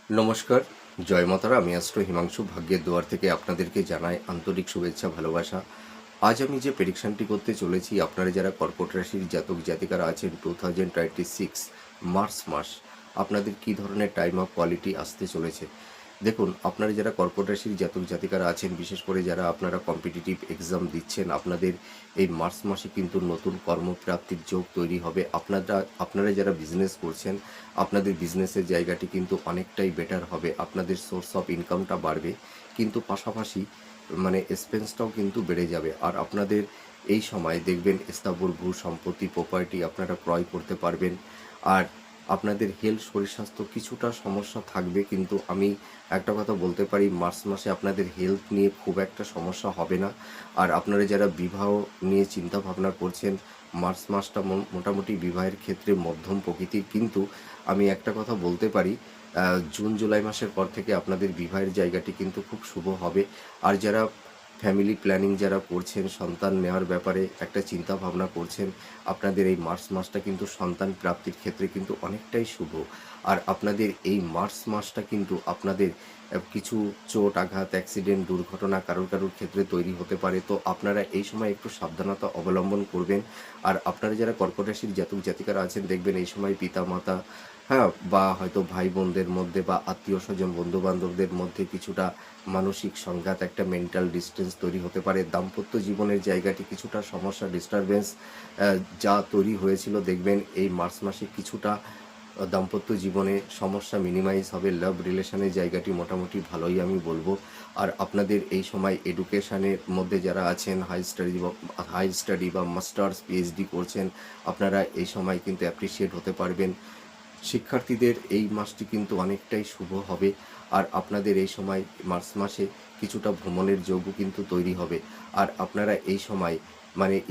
নমস্কার, জয় মাতারা। আমি অ্যাস্ট্রো হিমাংশু ভাগ্যের দুয়ার থেকে আপনাদেরকে জানাই আন্তরিক শুভেচ্ছা, ভালোবাসা। আজ আমি যে প্রেডিকশনটি করতে চলেছি, আপনারা যারা কর্কট রাশির জাতক জাতিকারা আছেন 2026 মার্চ মাস আপনাদের কী ধরনের টাইম অফ কোয়ালিটি আসতে চলেছে। দেখুন, আপনারা যারা কর্কট রাশির জাতক জাতিকারা আছেন, বিশেষ করে যারা আপনারা কম্পিটিটিভ এক্সাম দিচ্ছেন, আপনাদের এই মার্চ মাসে কিন্তু নতুন কর্মপ্রাপ্তির যোগ তৈরি হবে। আপনারা যারা বিজনেস করছেন, আপনাদের বিজনেসের জায়গাটি কিন্তু অনেকটাই বেটার হবে। আপনাদের সোর্স অফ ইনকামটা বাড়বে, কিন্তু পাশাপাশি এক্সপেন্সটাও কিন্তু বেড়ে যাবে। আর আপনাদের এই সময় দেখবেন স্থাবর ভূ সম্পত্তি প্রপার্টি আপনারা ক্রয় করতে পারবেন। আর আপনাদের হেলথ শরীর স্বাস্থ্য কিছুটা সমস্যা থাকবে, কিন্তু আমি একটা কথা বলতে পারি, মার্চ মাসে আপনাদের হেলথ নিয়ে খুব একটা সমস্যা হবে না। আর আপনারা যারা বিবাহ নিয়ে চিন্তা ভাবনা করছেন, মার্চ মাসটা মোটামুটি বিবাহের ক্ষেত্রে মধ্যম প্রকৃতির, কিন্তু আমি একটা কথা বলতে পারি, জুন জুলাই মাসের পর থেকে আপনাদের বিবাহের জায়গাটি কিন্তু খুব শুভ হবে। আর যারা ফ্যামিলি প্ল্যানিং যারা করছেন, সন্তান নেওয়ার ব্যাপারে একটা চিন্তা ভাবনা করছেন, আপনাদের এই মার্চ মাসটা কিন্তু সন্তান প্রাপ্তির ক্ষেত্রে কিন্তু অনেকটাই শুভ। আর আপনাদের এই মার্চ মাসটা কিন্তু আপনাদের কিছু চোট আঘাত অ্যাক্সিডেন্ট দুর্ঘটনা কারোর কারোর ক্ষেত্রে তৈরি হতে পারে। তো আপনারা এই সময় একটু সাবধানতা অবলম্বন করবেন। আর আপনারা যারা কর্কট রাশির জাতক জাতিকারা আছেন, দেখবেন এই সময় পিতা মাতা, হ্যাঁ, বা হয়তো ভাই বোনদের মধ্যে বা আত্মীয় স্বজন বন্ধু বান্ধবদের মধ্যে কিছুটা মানসিক সংঘাত, একটা মেন্টাল ডিস্টেন্স তৈরি হতে পারে। দাম্পত্য জীবনের জায়গাটি কিছুটা সমস্যা ডিস্টারবেন্স যা তৈরি হয়েছিল, দেখবেন এই মার্চ মাসে কিছুটা দাম্পত্য জীবনে সমস্যা মিনিমাইজ হবে। লাভ রিলেশনের জায়গাটি মোটামুটি ভালোই আমি বলবো। আর আপনাদের এই সময় এডুকেশানের মধ্যে যারা আছেন, হাই স্টাডি বা মাস্টার্স পিএইচডি করছেন, আপনারা এই সময় কিন্তু অ্যাপ্রিসিয়েট হতে পারবেন। শিক্ষার্থীদের এই মাসটি কিন্তু অনেকটাই শুভ হবে। আর আপনাদের এই সময় মার্চ মাসে কিছুটা ভ্রমণের যোগও কিন্তু তৈরি হবে। আর আপনারা এই সময়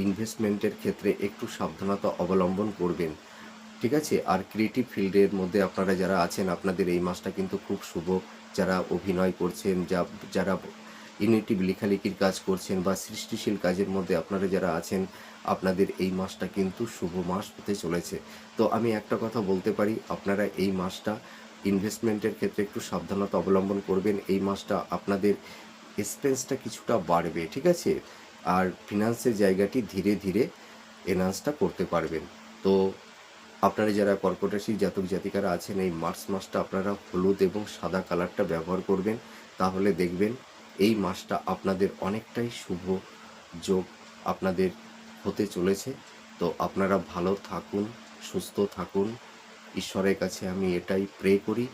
ইনভেস্টমেন্টের ক্ষেত্রে একটু সাবধানতা অবলম্বন করবেন, ঠিক আছে। আর ক্রিয়েটিভ ফিল্ডের মধ্যে আপনারা যারা আছেন, আপনাদের এই মাসটা কিন্তু খুব শুভ। যারা অভিনয় করছেন, যারা ইউনিটিভ লেখালেখির কাজ করছেন বা সৃষ্টিশীল কাজের মধ্যে আপনারা যারা আছেন, আপনাদের এই মাসটা কিন্তু শুভ মাস হতে চলেছে। তো আমি একটা কথা বলতে পারি, আপনারা এই মাসটা ইনভেস্টমেন্টের ক্ষেত্রে একটু সাবধানতা অবলম্বন করবেন। এই মাসটা আপনাদের এক্সপেন্সটা কিছুটা বাড়বে, ঠিক আছে। আর ফিনান্সের জায়গাটি ধীরে ধীরে এনহান্সটা করতে পারবেন। তো আপনারা যারা কর্কট রাশির জাতক জাতিকারা আছেন, এই মার্চ মাসটা আপনারা হলুদ এবং সাদা কালারটা ব্যবহার করবেন, তাহলে দেখবেন এই মাসটা আপনাদের অনেকটাই শুভ যোগ আপনাদের হতে চলেছে। তো আপনারা ভালো থাকুন, সুস্থ থাকুন, ঈশ্বরের কাছে আমি এটাই প্রে করি।